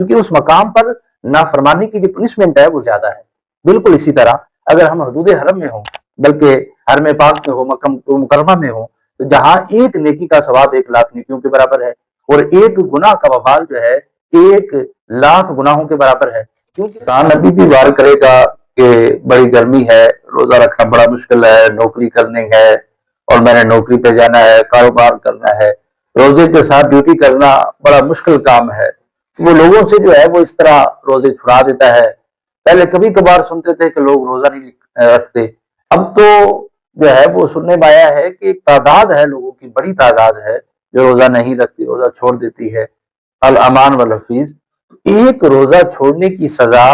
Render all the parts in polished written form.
کیونکہ اس مقام پر نافرمانی کی جو پنشمنٹ ہے وہ زیادہ ہے۔ بالکل اسی طرح اگر ہم حدود حرم میں ہوں، بلکہ حرم پاک میں ہو، مکہ مکرمہ میں ہوں، تو جہاں ایک نیکی کا ثواب 1,00,000 نیکیوں کے برابر ہے، اور ایک گناہ کا وبال جو ہے 1,00,000 گناہوں کے برابر ہے۔ کیونکہ کان ابھی بھی وار کرے گا کہ بڑی گرمی ہے، روزہ رکھنا بڑا مشکل ہے، نوکری کرنی ہے اور میں نے نوکری پہ جانا ہے، کاروبار کرنا ہے، روزے کے ساتھ ڈیوٹی کرنا بڑا مشکل کام ہے۔ وہ لوگوں سے جو ہے وہ اس طرح روزے چھڑا دیتا ہے۔ پہلے کبھی کبھار سنتے تھے کہ لوگ روزہ نہیں رکھتے، اب تو جو ہے وہ سننے میں آیا ہے کہ ایک تعداد ہے لوگوں کی، بڑی تعداد ہے جو روزہ نہیں رکھتی، روزہ چھوڑ دیتی ہے۔ الامان والحفیظ، ایک روزہ چھوڑنے کی سزا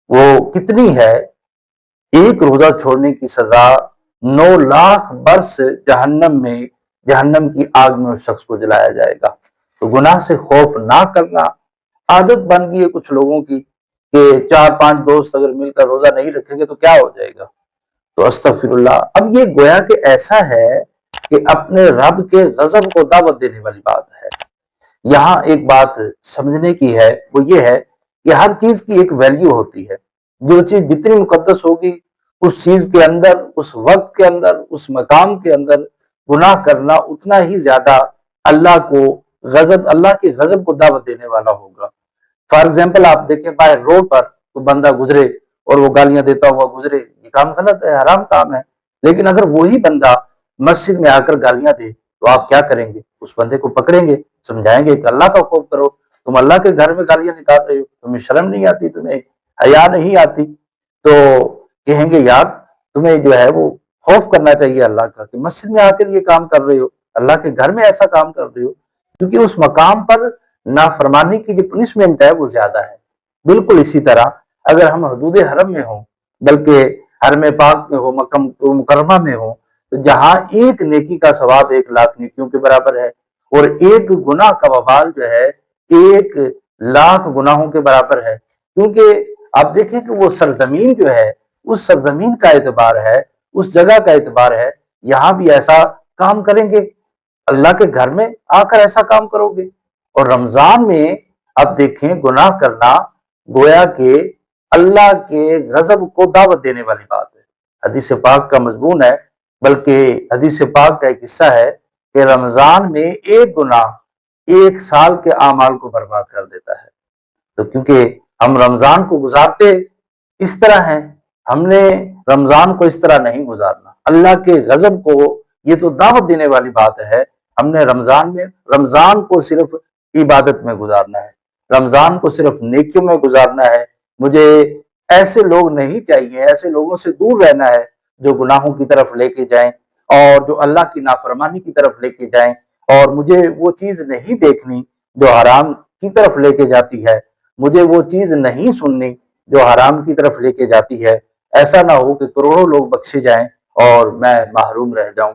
وہ کتنی ہے؟ ایک روزہ چھوڑنے کی سزا 9,00,000 برس جہنم کی آگ میں اس شخص کو جلایا جائے گا۔ تو گناہ سے خوف نہ کرنا عادت بن گئی ہے کچھ لوگوں کی کہ 4-5 دوست اگر مل کر روزہ نہیں رکھیں گے تو کیا ہو جائے گا؟ تو استغفر اللہ۔ اب یہ گویا کہ ایسا ہے کہ اپنے رب کے غضب کو دعوت دینے والی بات ہے۔ یہاں ایک بات سمجھنے کی ہے، وہ یہ ہے کہ ہر چیز کی ایک ویلیو ہوتی ہے۔ جو چیز جتنی مقدس ہوگی اس چیز کے اندر، اس وقت کے اندر، اس مقام کے اندر گناہ کرنا اتنا ہی زیادہ اللہ کے غضب کو دعوت دینے والا ہوگا۔ فار ایگزامپل آپ دیکھیں باہر روڈ پر کوئی بندہ گزرے اور وہ گالیاں دیتا ہوا گزرے، یہ کام غلط ہے، حرام کام ہے۔ لیکن اگر وہی بندہ مسجد میں آ کر گالیاں دے تو آپ کیا کریں گے؟ اس بندے کو پکڑیں گے، سمجھائیں گے کہ اللہ کا خوف کرو، تم اللہ کے گھر میں گالیاں نکال رہے ہو، تمہیں شرم نہیں آتی، تمہیں حیا نہیں آتی؟ تو کہیں گے یار تمہیں جو ہے وہ خوف کرنا چاہیے اللہ کا کہ مسجد میں آ کر یہ کام کر رہے ہو، اللہ کے گھر میں ایسا کام کر رہے ہو، کیونکہ اس مقام پر نافرمانی کی جو پنشمنٹ ہے وہ زیادہ ہے۔ بالکل اسی طرح اگر ہم حدود حرم میں ہوں، بلکہ حرم پاک میں ہو، مکہ مکرمہ میں ہوں، تو جہاں ایک نیکی کا ثواب 1,00,000 نیکیوں کے برابر ہے، اور ایک گناہ کا وبال جو ہے 1,00,000 گناہوں کے برابر ہے۔ کیونکہ آپ دیکھیں کہ وہ سرزمین جو ہے، اس سرزمین کا اعتبار ہے، اس جگہ کا اعتبار ہے، یہاں بھی ایسا کام کریں گے، اللہ کے گھر میں آ کر ایسا کام کرو گے۔ اور رمضان میں اب دیکھیں گناہ کرنا گویا کہ اللہ کے غضب کو دعوت دینے والی بات ہے۔ حدیث پاک کا مضمون ہے، بلکہ حدیث پاک کا ایک حصہ ہے کہ رمضان میں ایک گناہ 1 سال کے اعمال کو برباد کر دیتا ہے۔ تو کیونکہ ہم رمضان کو گزارتے اس طرح ہیں، ہم نے رمضان کو اس طرح نہیں گزارنا۔ اللہ کے غضب کو یہ تو دعوت دینے والی بات ہے، ہم نے رمضان کو صرف عبادت میں گزارنا ہے، رمضان کو صرف نیکیوں میں گزارنا ہے۔ مجھے ایسے لوگ نہیں چاہیے، ایسے لوگوں سے دور رہنا ہے جو گناہوں کی طرف لے کے جائیں اور جو اللہ کی نافرمانی کی طرف لے کے جائیں، اور مجھے وہ چیز نہیں دیکھنی جو حرام کی طرف لے کے جاتی ہے، مجھے وہ چیز نہیں سننی جو حرام کی طرف لے کے جاتی ہے۔ ایسا نہ ہو کہ کروڑوں لوگ بخشے جائیں اور میں محروم رہ جاؤں۔